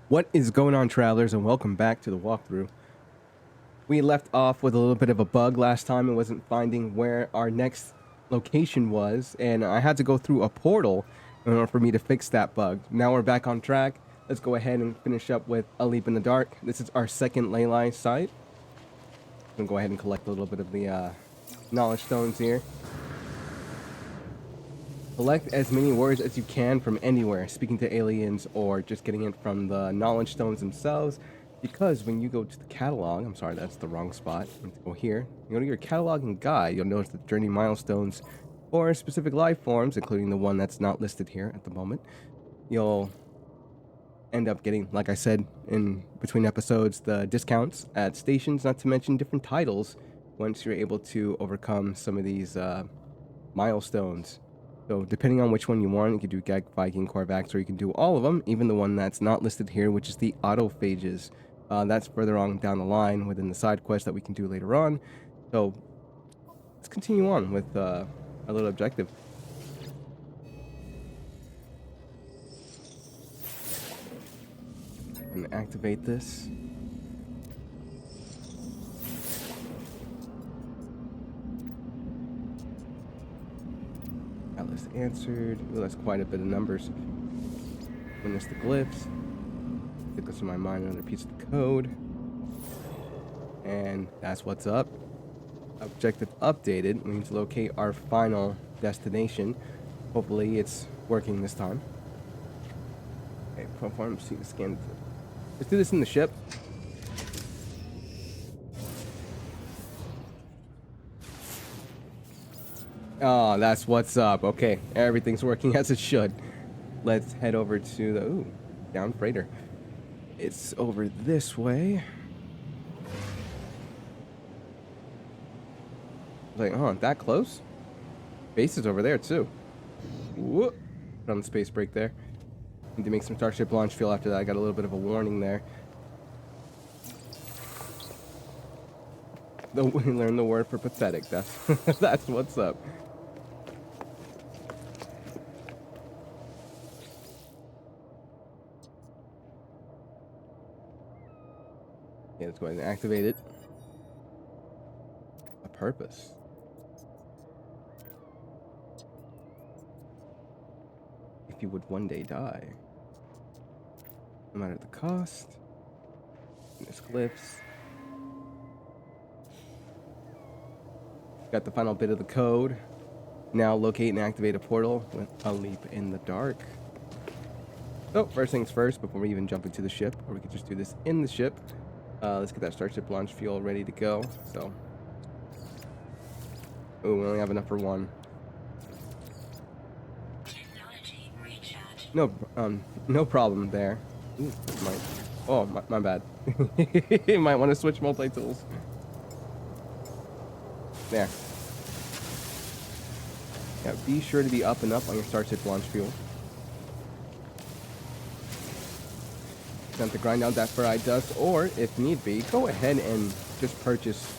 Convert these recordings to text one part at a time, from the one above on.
What is going on, travelers, and welcome back to the walkthrough. We left off with a little bit of a bug last time and wasn't finding where our next location was, and I had to go through a portal in order for me to fix that bug. Now we're back on track. Let's go ahead and finish up with A Leap in the Dark. This is our second ley line site. I'm gonna go ahead and collect a little bit of the knowledge stones here. Collect as many words as you can from anywhere, speaking to aliens or just getting it from the knowledge stones themselves. Because when you go to the catalog, I'm sorry, that's the wrong spot. Let's go here. You go to your catalog and guide, you'll notice the journey milestones for specific life forms, including the one that's not listed here at the moment. You'll end up getting, like I said in between episodes, the discounts at stations, not to mention different titles once you're able to overcome some of these milestones. So depending on which one you want, you can do Gag, Viking, Korvax, or you can do all of them, even the one that's not listed here, which is the autophages. That's further on down the line within the side quest that we can do later on. So let's continue on with our little objective. And activate this. Atlas answered. Ooh, that's quite a bit of numbers. Witness the glyphs. Get this in my mind, another piece of the code. And that's what's up. Objective updated. We need to locate our final destination. Hopefully it's working this time. Okay, perform see the scan. Let's do this in the ship. Oh, that's what's up. Okay, everything's working as it should. Let's head over to the down freighter. It's over this way. Like, that close? Base is over there too. Whoop! Put on the space break there. Need to make some Starship launch fuel after that. I got a little bit of a warning there. We learned the word for pathetic. That's what's up. Okay, let's go ahead and activate it. A purpose. If you would one day die, no matter the cost. There's glyphs. Got the final bit of the code. Now locate and activate a portal with A Leap in the Dark. So first things first, before we even jump into the ship, or we could just do this in the ship. Let's get that Starship launch fuel ready to go. So, we only have enough for one. No problem there. Ooh, my bad. You might want to switch multi-tools. There. Yeah, be sure to be up and up on your Starship launch fuel. Time to grind out that ferrite dust, or if need be, go ahead and just purchase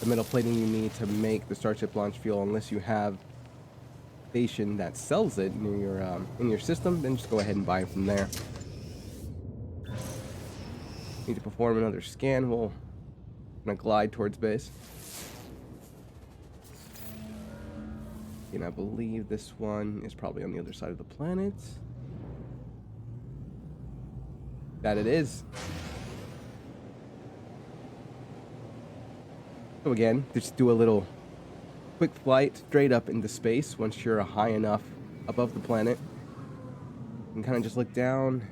the metal plating you need to make the Starship launch fuel. Unless you have a station that sells it in your system, then just go ahead and buy it from there. Need to perform another scan. We'll gonna glide towards base. And I believe this one is probably on the other side of the planet. That it is. So again, just do a little quick flight straight up into space once you're high enough above the planet. And kind of just look down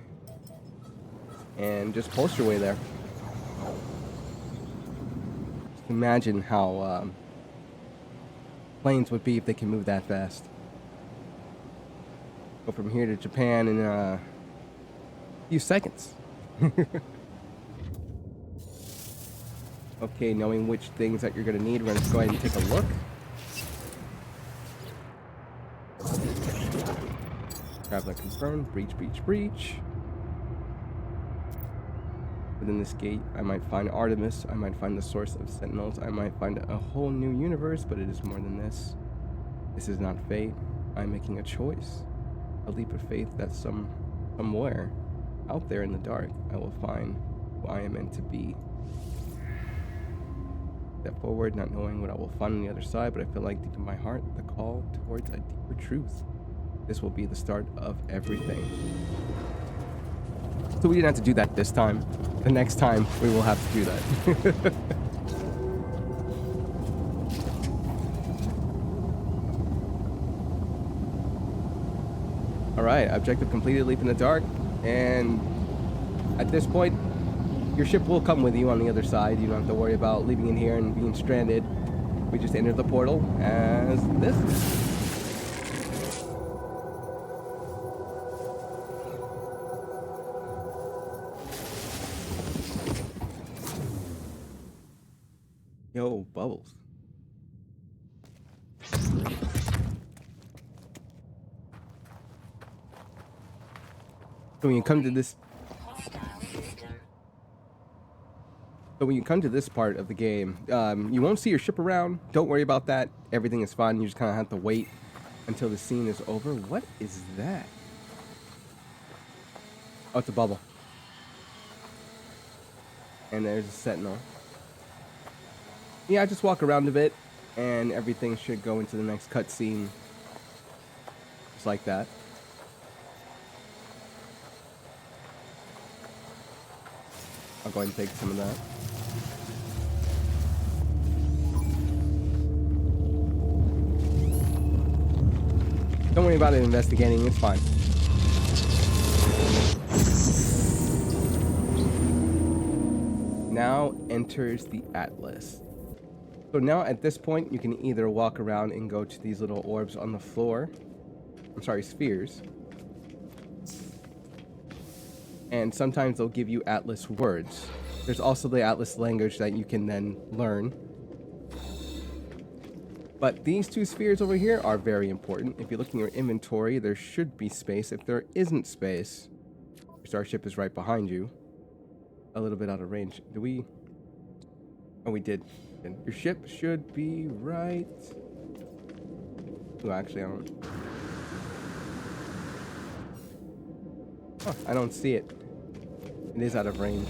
and just pulse your way there. Just imagine how planes would be if they can move that fast. Go from here to Japan in a few seconds. Okay, knowing which things that you're gonna need, we're gonna go ahead and take a look. Traveler confirmed. Breach. Within this gate, I might find Artemis. I might find the source of Sentinels. I might find a whole new universe, but it is more than this. This is not fate. I'm making a choice. A leap of faith that somewhere out there in the dark, I will find who I am meant to be. Step forward, not knowing what I will find on the other side, but I feel like deep in my heart, the call towards a deeper truth. This will be the start of everything. So we didn't have to do that this time. The next time, we will have to do that. Alright, objective completed, leap in the dark. And at this point, your ship will come with you on the other side. You don't have to worry about leaving in here and being stranded. We just entered the portal as this. Yo, Bubbles. So when you come to this part of the game, you won't see your ship around. Don't worry about that. Everything is fine. You just kind of have to wait until the scene is over. What is that? Oh, it's a bubble. And there's a sentinel. Yeah, just walk around a bit, and everything should go into the next cutscene. Just like that. I'll go ahead and take some of that. Don't worry about it investigating, it's fine. Now enters the Atlas. So now at this point, you can either walk around and go to these little orbs on the floor. I'm sorry, spheres. And sometimes they'll give you Atlas words. There's also the Atlas language that you can then learn. But these two spheres over here are very important. If you look in your inventory, there should be space. If there isn't space, your starship is right behind you. A little bit out of range. Do we? Oh, we did. Your ship should be right. Oh, actually, I don't. Oh, I don't see it. It is out of range.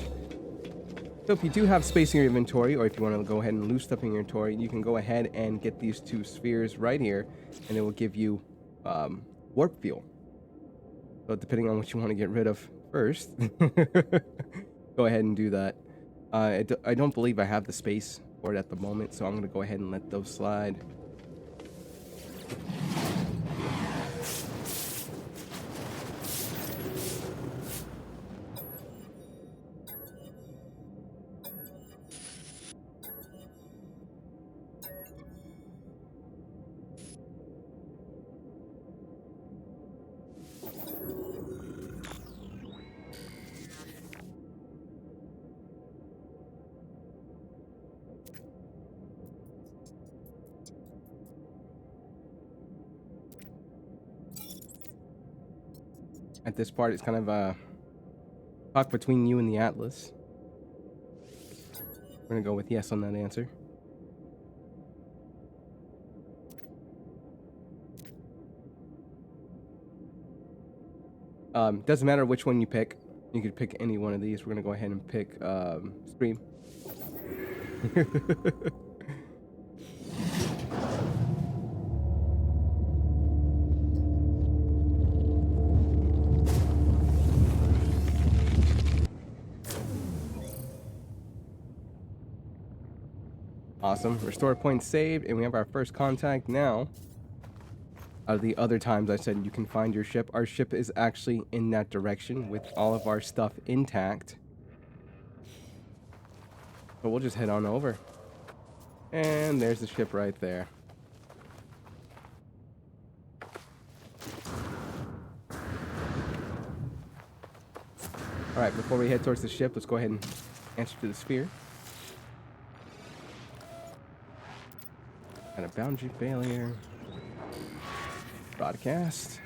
So if you do have space in your inventory, or if you want to go ahead and loose stuff in your inventory, you can go ahead and get these two spheres right here, and it will give you warp fuel. So depending on what you want to get rid of first, go ahead and do that. I don't believe I have the space for it at the moment, so I'm going to go ahead and let those slide. At this part, it's kind of a talk between you and the Atlas. We're gonna go with yes on that answer. Doesn't matter which one you pick. You could pick any one of these. We're gonna go ahead and pick Scream. Awesome. Restore point saved, and we have our first contact now. Out of the other times I said you can find your ship, our ship is actually in that direction with all of our stuff intact. So we'll just head on over. And there's the ship right there. Alright, before we head towards the ship, let's go ahead and answer to the sphere. Got a boundary failure. Broadcast.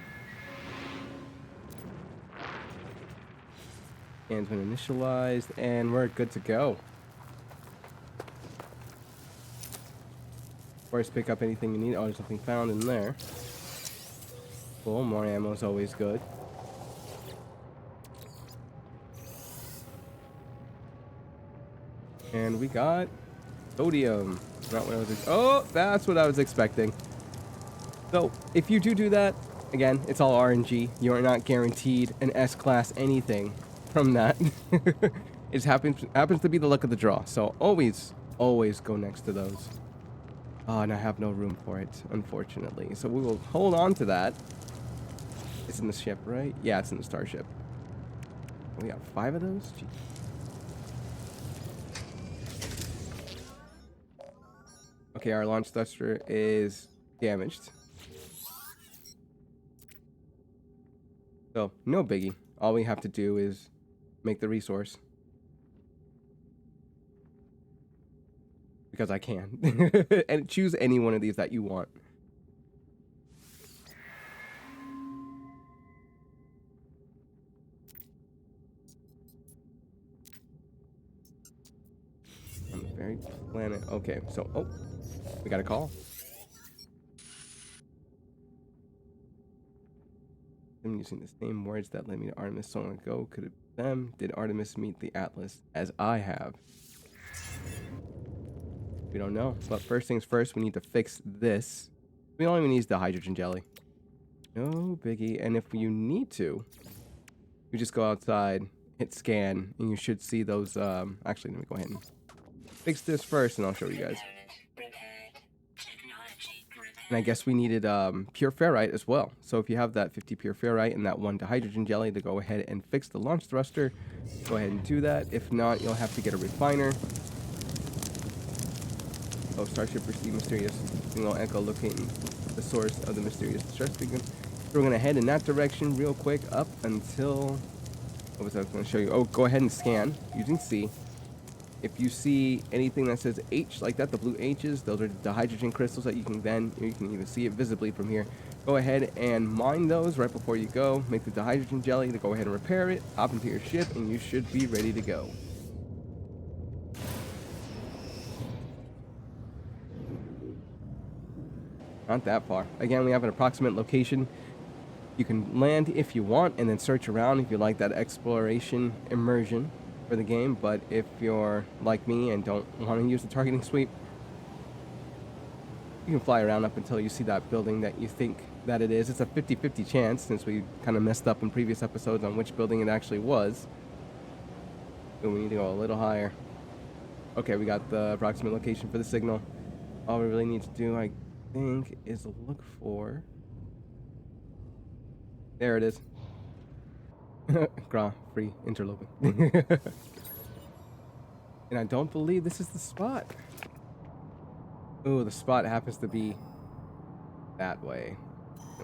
Scan's been initialized, and we're good to go. First, pick up anything you need. Oh, there's something found in there. Cool, more ammo is always good. And we got sodium. Not what I was. Oh, that's what I was expecting. So if you do that, again, it's all RNG. You are not guaranteed an S-class anything from that. It happens to be the luck of the draw. So always go next to those. Oh, and I have no room for it, unfortunately. So we will hold on to that. It's in the ship, right? Yeah, it's in the starship. We got 5 of those? Jeez. Okay, our launch thruster is damaged. So, no biggie. All we have to do is make the resource. Because I can. And choose any one of these that you want. On the very planet. Okay, so, oh, we got a call. I'm using the same words that led me to Artemis so long ago. Could it be them? Did Artemis meet the Atlas as I have? We don't know. But first things first, we need to fix this. We only need the hydrogen jelly. No biggie. And if you need to, you just go outside, hit scan, and you should see those. Actually, let me go ahead and fix this first, and I'll show you guys. And I guess we needed pure ferrite as well. So if you have that 50 pure ferrite and that 1 dihydrogen jelly to go ahead and fix the launch thruster, go ahead and do that. If not, you'll have to get a refiner. Oh, Starship received mysterious signal echo locating the source of the mysterious distress beacon. So we're going to head in that direction real quick up until... What was I going to show you? Oh, go ahead and scan using C. If you see anything that says H like that, the blue H's, those are the hydrogen crystals that you can even see it visibly from here. Go ahead and mine those right before you go. Make the hydrogen jelly to go ahead and repair it. Hop into your ship and you should be ready to go. Not that far. Again, we have an approximate location. You can land if you want and then search around if you like that exploration immersion for the game. But if you're like me and don't want to use the targeting sweep, you can fly around up until you see that building that you think that it is. It's a 50-50 chance since we kind of messed up in previous episodes on which building it actually was. So we need to go a little higher. Okay, we got the approximate location for the signal. All we really need to do, I think, is look for... There it is. Gra, free interloping. And I don't believe this is the spot. Ooh, the spot happens to be that way.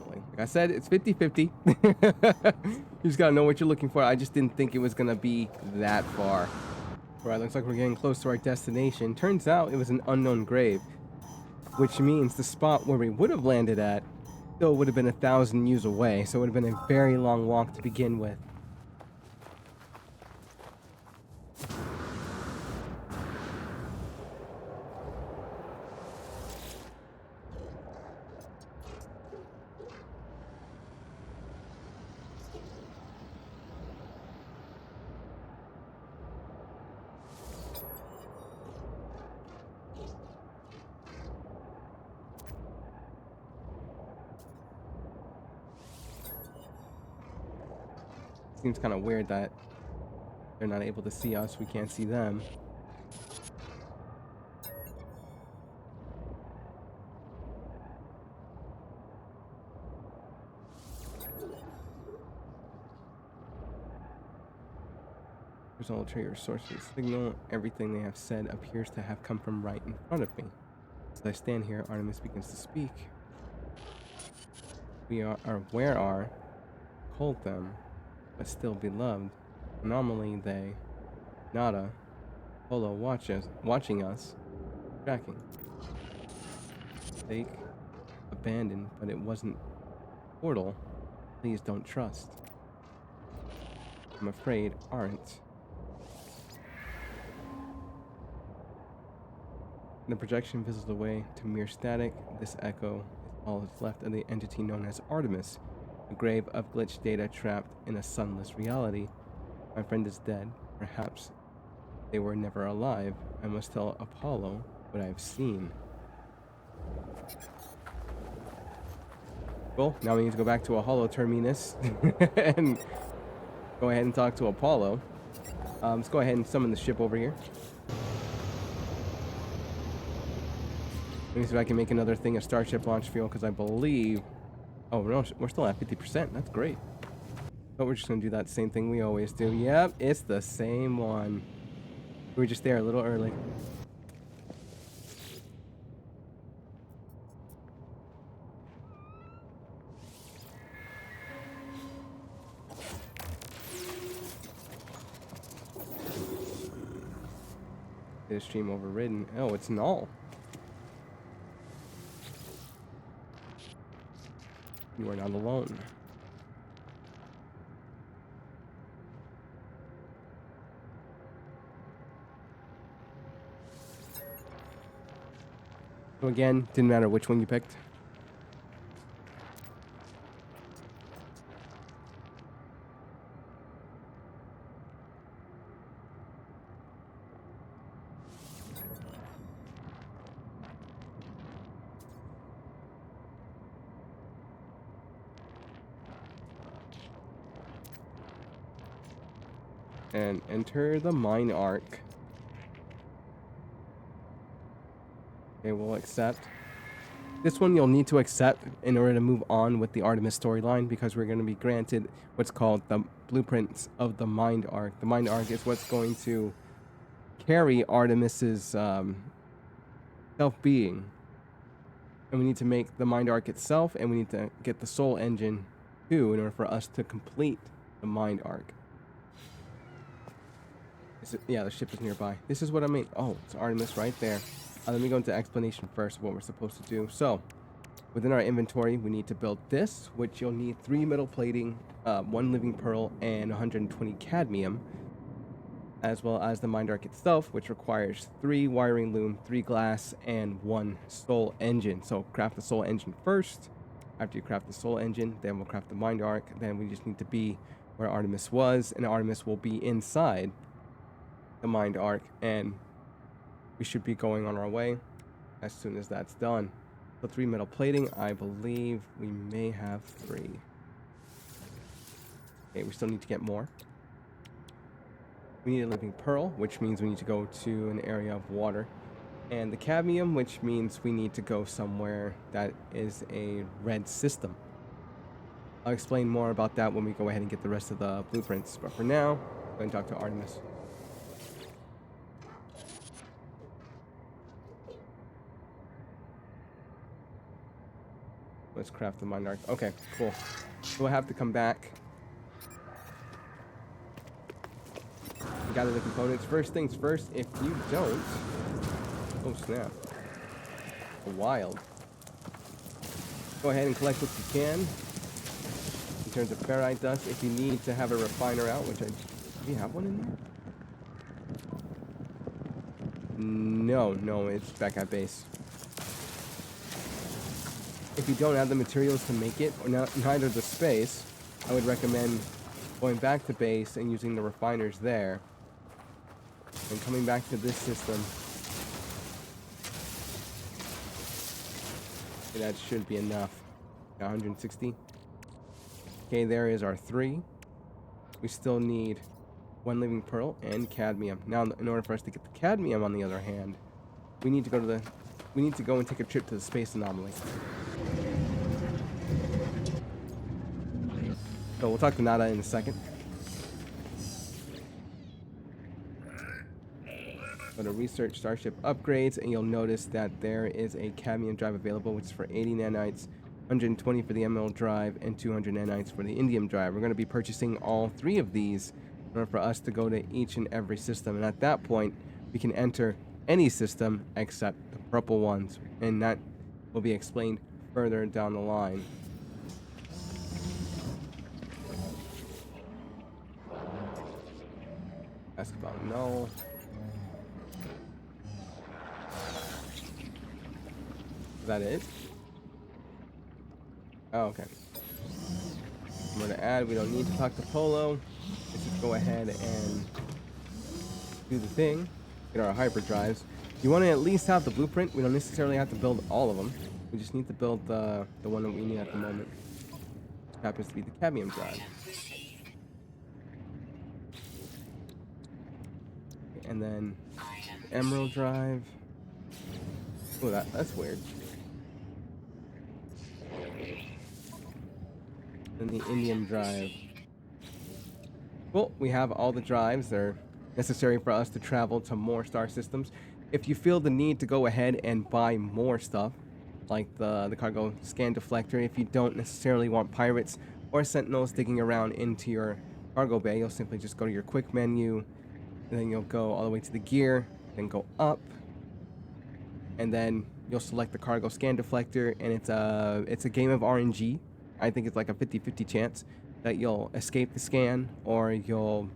Like I said, it's 50-50. You just gotta know what you're looking for. I just didn't think it was gonna be that far. Alright, looks like we're getting close to our destination. Turns out it was an unknown grave, which means the spot where we would have landed at still would have been 1,000 years away, so it would have been a very long walk to begin with. Seems kind of weird that they're not able to see us, we can't see them. There's all trigger sources signal. Everything they have said appears to have come from right in front of me. As I stand here, Artemis begins to speak. We are where are called them, but still beloved. Anomaly they, Nada, Polo watching us, tracking. Fake, abandoned, but it wasn't. Portal, please don't trust. I'm afraid aren't. The projection fizzles away to mere static. This echo is all that's left of the entity known as Artemis, a grave of glitched data trapped in a sunless reality. My friend is dead. Perhaps They were never alive. I must tell Apollo what I've seen. Well, now we need to go back to a hollow terminus and go ahead and talk to Apollo. Let's go ahead and summon the ship over here. Let me see if I can make another thing of Starship launch fuel, because I believe... Oh, no, we're still at 50%. That's great. But we're just going to do that same thing we always do. Yep, it's the same one. We were just there a little early. Data stream overridden. Oh, it's null. You are not alone. So again, didn't matter which one you picked. And enter the mine arc. Okay, we'll accept. This one you'll need to accept in order to move on with the Artemis storyline, because we're going to be granted what's called the blueprints of the Mind Arc. The Mind Arc is what's going to carry Artemis's self-being. And we need to make the Mind Arc itself, and we need to get the Soul Engine too in order for us to complete the Mind Arc. Yeah, the ship is nearby. This is what I mean. Oh, it's Artemis right there. Let me go into explanation first of what we're supposed to do. So, within our inventory, we need to build this, which you'll need 3 metal plating, 1 living pearl, and 120 cadmium, as well as the Mind Arc itself, which requires 3 wiring loom, 3 glass, and 1 soul engine. So, craft the soul engine first. After you craft the soul engine, then we'll craft the Mind Arc. Then we just need to be where Artemis was, and Artemis will be inside the Mind Arc, and we should be going on our way as soon as that's done. So 3 metal plating, I believe we may have 3. Okay, we still need to get more. We need a living pearl, which means we need to go to an area of water. And the cadmium, which means we need to go somewhere that is a red system. I'll explain more about that when we go ahead and get the rest of the blueprints. But for now, go and talk to Artemis. Let's craft the Mind Arc. Okay, cool. So we'll have to come back. Gather the components. First things first, if you don't... Oh, snap. Wild. Go ahead and collect what you can. In terms of ferrite dust, if you need to have a refiner out, which I... Do we have one in there? No, it's back at base. If you don't have the materials to make it, or neither the space, I would recommend going back to base and using the refiners there. And coming back to this system. Okay, that should be enough. 160. Okay, there is our 3. We still need 1 living pearl and cadmium. Now, in order for us to get the cadmium, on the other hand, we need to go and take a trip to the space anomaly. So we'll talk to Nada in a second. Go to research Starship upgrades, and you'll notice that there is a cadmium drive available, which is for 80 nanites, 120 for the emerald drive, and 200 nanites for the indium drive. We're going to be purchasing all 3 of these in order for us to go to each and every system. And at that point, we can enter any system except the purple ones, and that will be explained further down the line. Ask about null. Is that it? Oh, okay. I'm going to add, we don't need to talk to Polo. Let's just go ahead and do the thing, get our hyperdrives, you want to at least have the blueprint. We don't necessarily have to build all of them. We just need to build the one that we need at the moment. Which happens to be the cadmium drive. And then the emerald drive. Oh, that's weird. And the indium drive. Well, we have all the drives. They're necessary for us to travel to more star systems. If you feel the need to go ahead and buy more stuff, like the cargo scan deflector, if you don't necessarily want pirates or sentinels digging around into your cargo bay, you'll simply just go to your quick menu, and then you'll go all the way to the gear, then go up, and then you'll select the cargo scan deflector, and it's a game of RNG. I think it's like a 50-50 chance that you'll escape the scan or you'll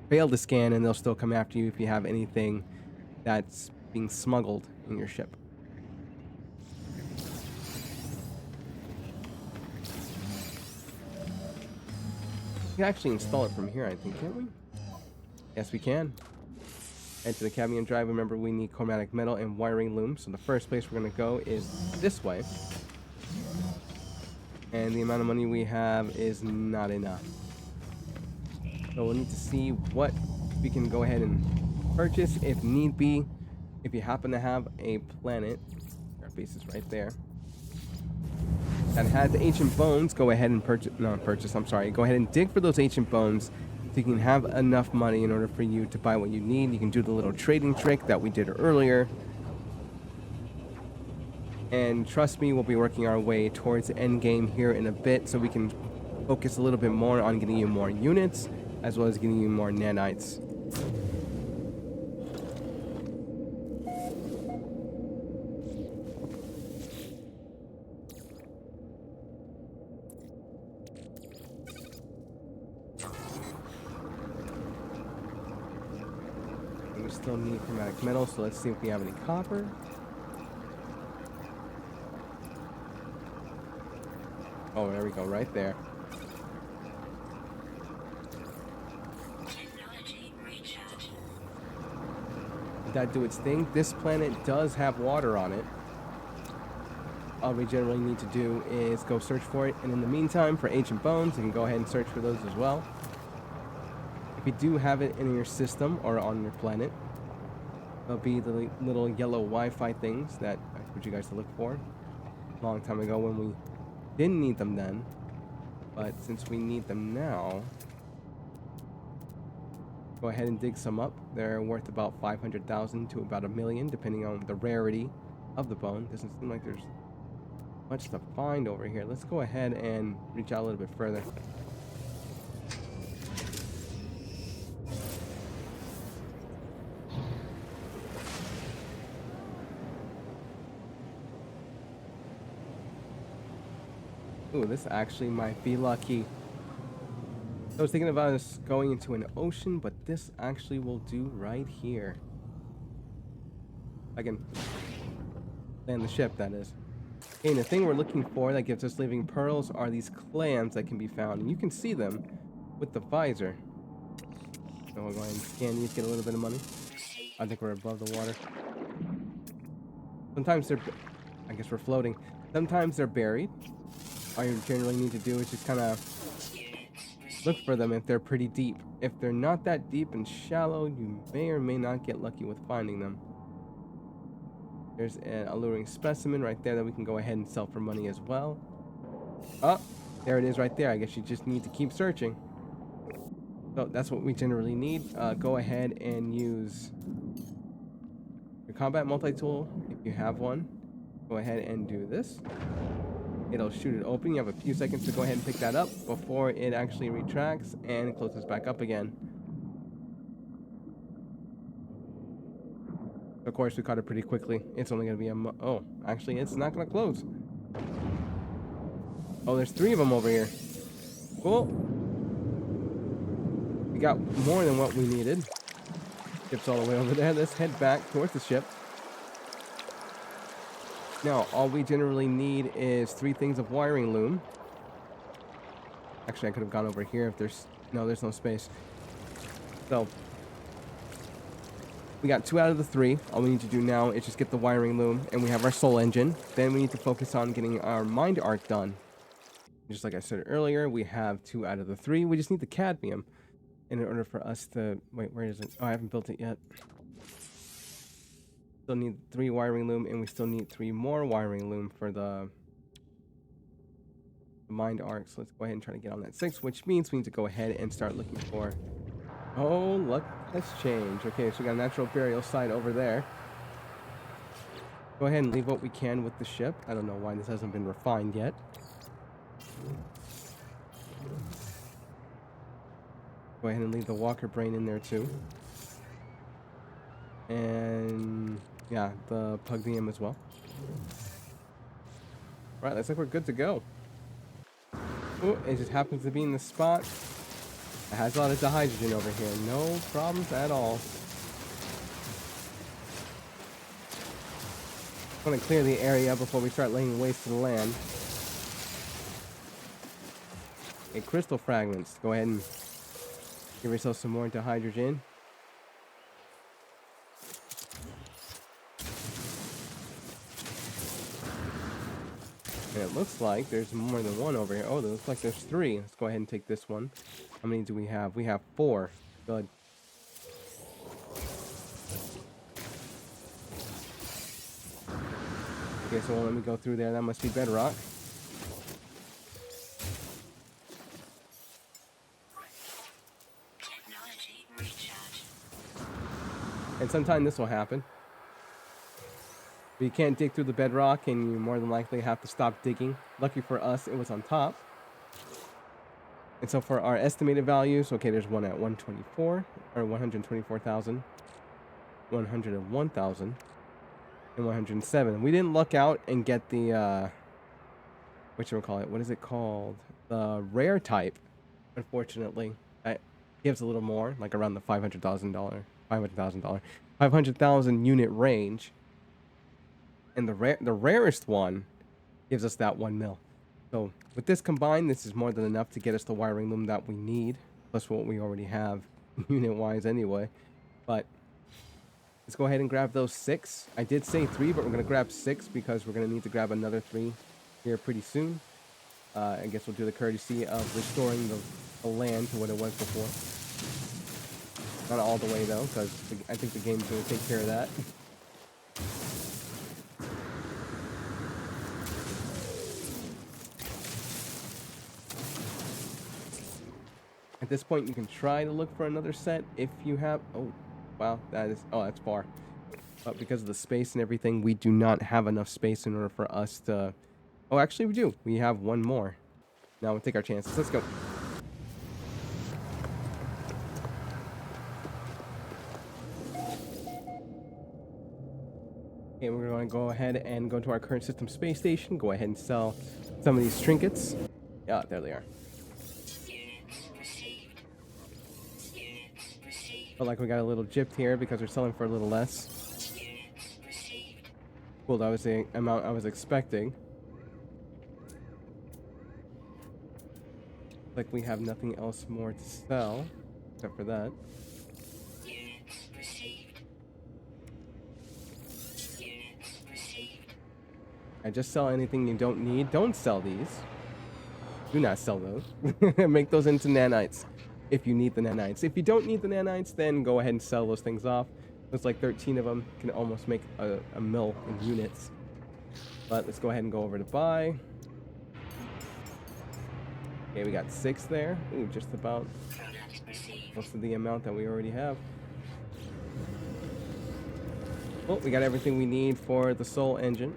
fail the scan, and they'll still come after you if you have anything that's being smuggled in your ship. We can actually install it from here, I think, can't we? Yes, we can. Head to the cadmium drive. Remember, we need chromatic metal and wiring loom. So the first place we're going to go is this way. And the amount of money we have is not enough. So we'll need to see what we can go ahead and purchase if need be. If you happen to have a planet, our base is right there, that has ancient bones, go ahead and purchase. Go ahead and dig for those ancient bones. So you can have enough money in order for you to buy what you need. You can do the little trading trick that we did earlier. And trust me, we'll be working our way towards the end game here in a bit, so we can focus a little bit more on getting you more units, as well as getting you more nanites. We still need chromatic metal, so let's see if we have any copper. Oh, there we go, right there. Did that do its thing? This planet does have water on it. All we generally need to do is go search for it, and in the meantime, for ancient bones, you can go ahead and search for those as well. If you do have it in your system or on your planet, there'll be the little yellow Wi-Fi things that I told you guys to look for a long time ago when we didn't need them then, but since we need them now, go ahead and dig some up. They're worth about 500,000 to about 1 million, depending on the rarity of the bone. Doesn't seem like there's much to find over here. Let's go ahead and reach out a little bit further. Ooh, this actually might be lucky. I was thinking about us going into an ocean, but this actually will do right here. I can land the ship, that is. Okay, and the thing we're looking for that gives us living pearls are these clams that can be found. And you can see them with the visor. So we'll go ahead and scan these, get a little bit of money. I think we're above the water. Sometimes they're... I guess we're floating. Sometimes they're buried. All you generally need to do is just kind of look for them if they're pretty deep. If they're not that deep and shallow, you may or may not get lucky with finding them. There's an alluring specimen right there that we can go ahead and sell for money as well. Oh, there it is right there. I guess you just need to keep searching. So that's what we generally need. Go ahead and use your combat multi-tool if you have one. Go ahead and do this. It'll shoot it open. You have a few seconds to go ahead and pick that up before it actually retracts and closes back up again. Of course, we caught it pretty quickly. It's only going to be oh, actually, it's not going to close. Oh, there's 3 of them over here. Cool. We got more than what we needed. Ship's all the way over there. Let's head back towards the ship. Now, all we generally need is 3 things of wiring loom. Actually, I could have gone over here if there's... No, there's no space. So, We got 2 out of the 3. All we need to do now is just get the wiring loom, and we have our soul engine. Then we need to focus on getting our mind arc done. Just like I said earlier, we have 2 out of the 3. We just need the cadmium in order for us to... Wait, where is it? Oh, I haven't built it yet. Still need 3 wiring loom, and we still need 3 more wiring loom for the mind arc. So let's go ahead and try to get on that 6, which means we need to go ahead and start looking for... Oh, luck has changed. Okay, so we got a natural burial site over there. Go ahead and leave what we can with the ship. I don't know why this hasn't been refined yet. Go ahead and leave the walker brain in there too. And yeah, the pugdium as well. Right, looks like we're good to go. Oh, it just happens to be in the spot. It has a lot of dihydrogen over here. No problems at all. I want to clear the area before we start laying waste to the land. Okay, crystal fragments. Go ahead and give yourself some more dihydrogen. And it looks like there's more than one over here. Oh, it looks like there's 3. Let's go ahead and take this one. How many do we have? We have 4. Good. Okay, so let me go through there. That must be bedrock. And sometime this will happen. But you can't dig through the bedrock, and you more than likely have to stop digging. Lucky for us, it was on top. And so for our estimated values, okay, there's one at 124, or 124,000, 101,000, and 107. We didn't luck out and get the, whatchamacallit, what is it called? The rare type, unfortunately. That gives a little more, like around the $500,000 unit range. And the rarest one gives us that 1 mil. So with this combined, this is more than enough to get us the wiring loom that we need, plus what we already have unit-wise anyway. But let's go ahead and grab those 6. I did say 3, but we're going to grab 6 because we're going to need to grab another 3 here pretty soon. I guess we'll do the courtesy of restoring the land to what it was before. Not all the way, though, because I think the game's going to take care of that. At this point, you can try to look for another set if you have... Oh, wow, that's far. But because of the space and everything, we do not have enough space in order for us to... Oh, actually, we do. We have 1 more. Now we'll take our chances. Let's go. Okay, we're going to go ahead and go to our current system space station. Go ahead and sell some of these trinkets. Yeah, there they are. But like we got a little gypped here because we're selling for a little less. Cool, that was the amount I was expecting. Like we have nothing else more to sell except for that. I just sell anything you don't need. Don't sell these. Do not sell those. Make those into nanites if you need the nanites. If you don't need the nanites, then go ahead and sell those things off. Looks like 13 of them can almost make a mil in units. But let's go ahead and go over to buy. Okay, we got 6 there. Ooh, just about most of the amount that we already have. Well, we got everything we need for the soul engine.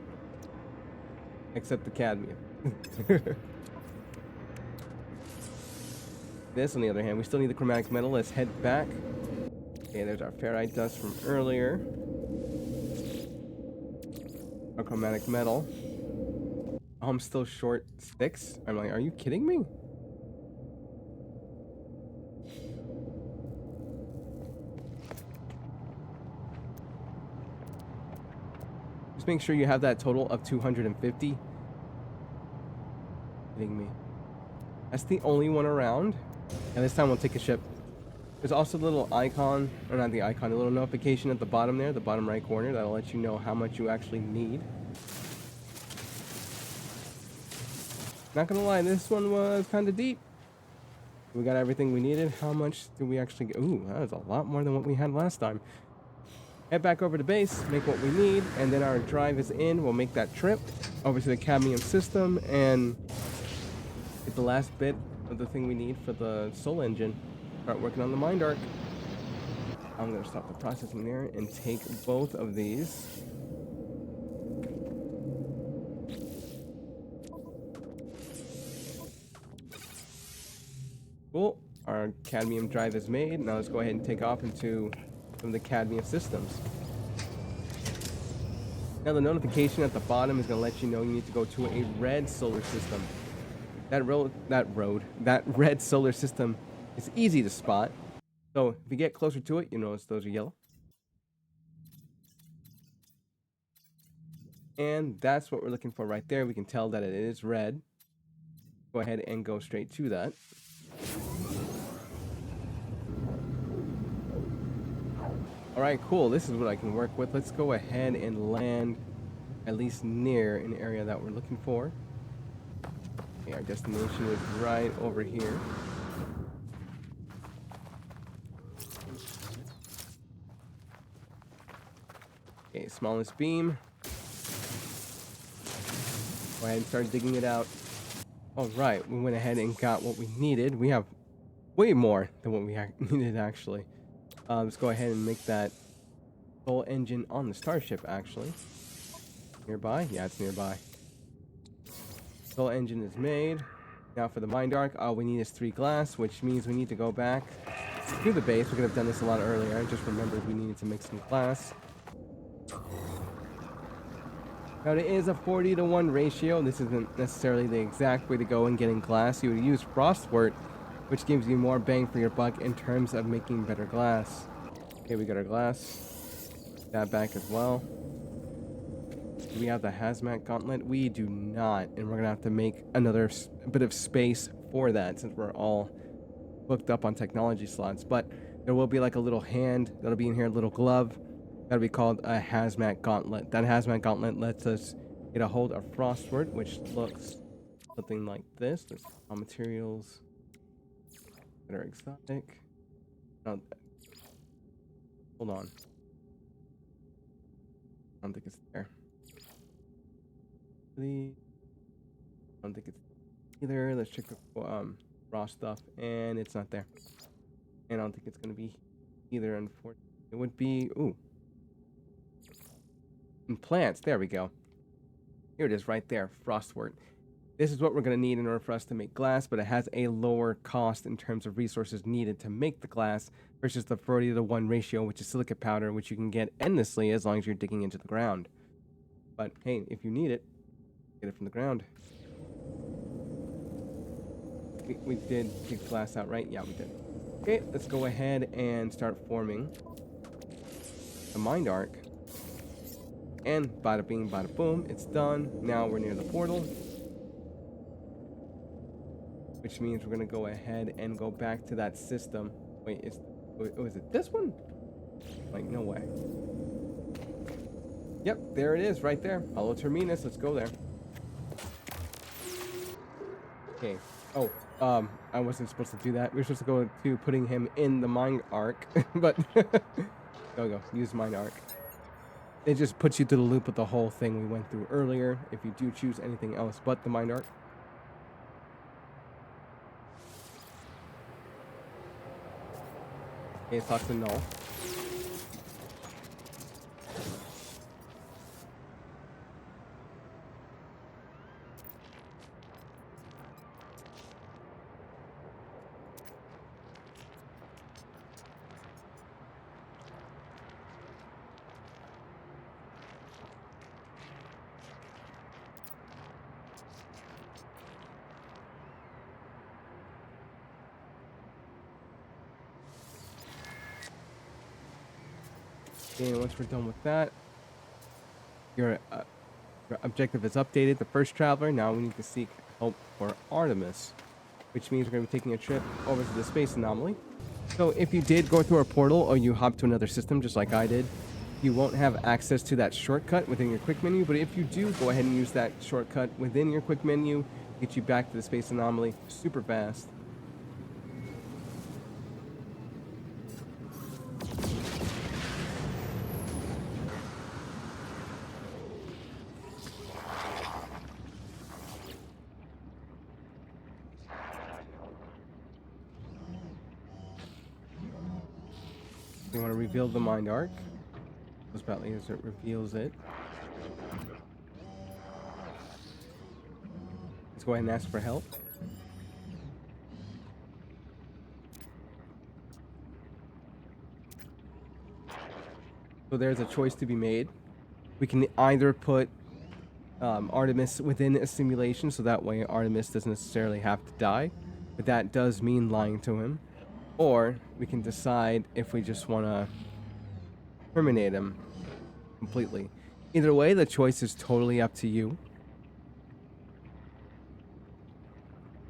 Except the cadmium. This, on the other hand, we still need the chromatic metal. Let's head back. Okay, there's our ferrite dust from earlier. Our chromatic metal. Oh, I'm still short 6. I'm like, are you kidding me? Just make sure you have that total of 250. Kidding me. That's the only one around. And this time we'll take a ship. There's also a little icon, or not the icon, a little notification at the bottom there, the bottom right corner, that'll let you know how much you actually need. Not gonna lie, this one was kind of deep. We got everything we needed. How much did we actually get? Ooh, that was a lot more than what we had last time. Head back over to base, make what we need, and then our drive is in. We'll make that trip over to the cadmium system and get the last bit of the thing we need for the soul engine. Start working on the mind arc. I'm gonna stop the processing there and take both of these. Cool. Our cadmium drive is made. Now let's go ahead and take off into some of the cadmium systems. Now the notification at the bottom is going to let you know you need to go to a red solar system. That red solar system is easy to spot. So if you get closer to it, you notice those are yellow. And that's what we're looking for right there. We can tell that it is red. Go ahead and go straight to that. All right, cool. This is what I can work with. Let's go ahead and land at least near an area that we're looking for. Okay, our destination is right over here. Okay, smallest beam. Go ahead and start digging it out. All right, we went ahead and got what we needed. We have way more than what we needed, actually. Let's go ahead and make that soul engine on the starship, actually. Nearby? Yeah, it's nearby. Soul engine is made. Now for the mind arc, all we need is 3 glass, which means we need to go back to the base. We could have done this a lot earlier. I just remembered we needed to make some glass. Now it is a 40-to-1 ratio. This isn't necessarily the exact way to go in getting glass. You would use frostwort, which gives you more bang for your buck in terms of making better glass. Okay, we got our glass. That back as well. Do we have the hazmat gauntlet? We do not, and we're gonna have to make another bit of space for that since we're all booked up on technology slots. But there will be like a little hand that'll be in here, a little glove that'll be called a hazmat gauntlet. That hazmat gauntlet lets us get a hold of frostwort, which looks something like this. There's raw materials that are exotic. No, hold on. I don't think it's there. I don't think it's either. Let's check the raw stuff, and it's not there. And I don't think it's gonna be either. Unfortunately, it would be in plants. There we go. Here it is, right there. Frostwort. This is what we're gonna need in order for us to make glass, but it has a lower cost in terms of resources needed to make the glass versus the 40-to-1 ratio, which is silica powder, which you can get endlessly as long as you're digging into the ground. But hey, if you need it, get it from the ground. We did take glass out, right? Yeah, we did. Okay, let's go ahead and start forming the mind arc. And bada bing, bada boom, it's done. Now we're near the portal, which means we're gonna go ahead and go back to that system. Wait, is it this one? Like, no way. Yep, there it is, right there. Hello, Terminus. Let's go there. Okay. Oh, I wasn't supposed to do that. We were supposed to go to putting him in the mind arc, but go. Use mind arc. It just puts you through the loop with the whole thing we went through earlier. If you do choose anything else but the mind arc. Okay, talk to null. And once we're done with that, your objective is updated. The first traveler. Now we need to seek help for Artemis, which means we're going to be taking a trip over to the space anomaly. So if you did go through a portal or you hop to another system just like I did, you won't have access to that shortcut within your quick menu. But if you do, go ahead and use that shortcut within your quick menu, get you back to the space anomaly super fast. You want to reveal the mind arc as badly as it reveals it. Let's go ahead and ask for help. So there's a choice to be made. We can either put Artemis within a simulation, so that way Artemis doesn't necessarily have to die, but that does mean lying to him. Or we can decide if we just want to terminate him completely. Either way, the choice is totally up to you.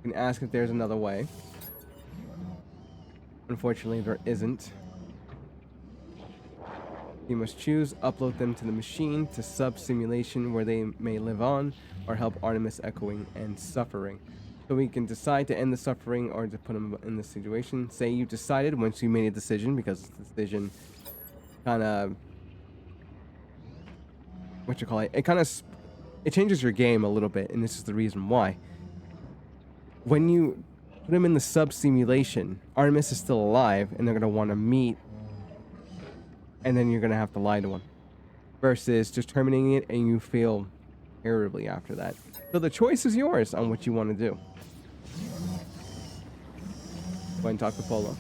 You can ask if there's another way. Unfortunately, there isn't. You must choose, upload them to the machine to sub-simulation where they may live on, or help Artemis echoing and suffering. So we can decide to end the suffering or to put him in this situation. Say you decided once you made a decision, because the decision kind of... It changes your game a little bit, and this is the reason why. When you put him in the sub-simulation, Artemis is still alive, and they're going to want to meet, and then you're going to have to lie to him. Versus just terminating it, and you feel terribly after that. So the choice is yours on what you want to do. Go ahead and talk to Polo.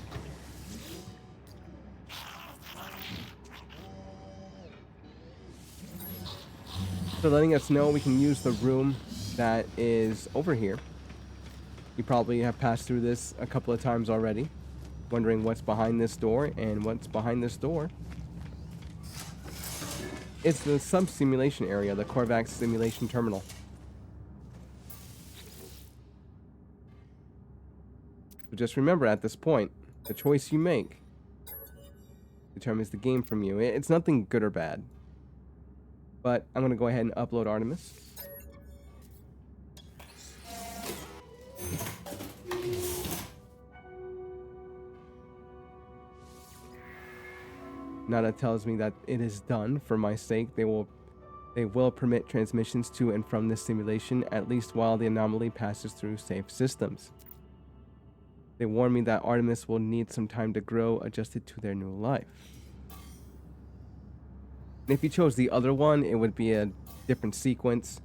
So letting us know we can use the room that is over here. You probably have passed through this a couple of times already, wondering what's behind this door, and what's behind this door. It's the sub-simulation area, the Korvax simulation terminal. So just remember, at this point, the choice you make determines the game from you. It's nothing good or bad. But I'm going to go ahead and upload Artemis. Nada tells me that it is done for my sake. They will permit transmissions to and from this simulation, at least while the anomaly passes through safe systems. They warn me that Artemis will need some time to grow, adjusted to their new life. And if you chose the other one, it would be a different sequence.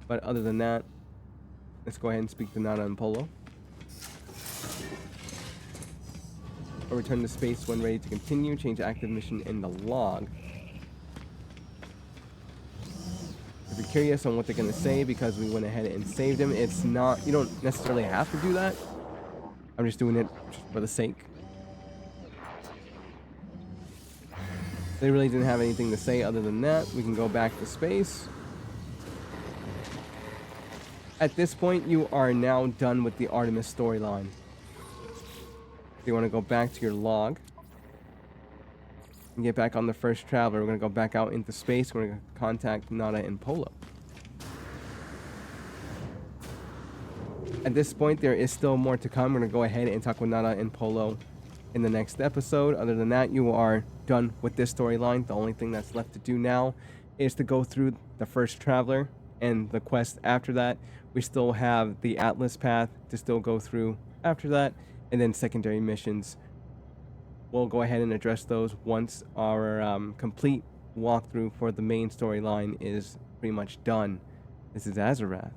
But other than that, let's go ahead and speak to Nada and Polo. Or return to space when ready to continue. Change active mission in the log. If you're curious on what they're going to say, because we went ahead and saved him, it's not... You don't necessarily have to do that. I'm just doing it for the sake. They really didn't have anything to say other than that. We can go back to space. At this point, you are now done with the Artemis storyline. You want to go back to your log and get back on the first traveler. We're going to go back out into space. We're going to contact Nada and Polo. At this point, there is still more to come. We're going to go ahead and talk with Nada and Polo in the next episode. Other than that, you are done with this storyline. The only thing that's left to do now is to go through the first traveler and the quest after that. We still have the Atlas path to still go through after that, and then secondary missions. We'll go ahead and address those once our complete walkthrough for the main storyline is pretty much done. This is Azarath.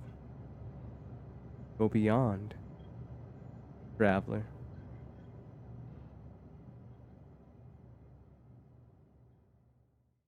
Go beyond, traveler.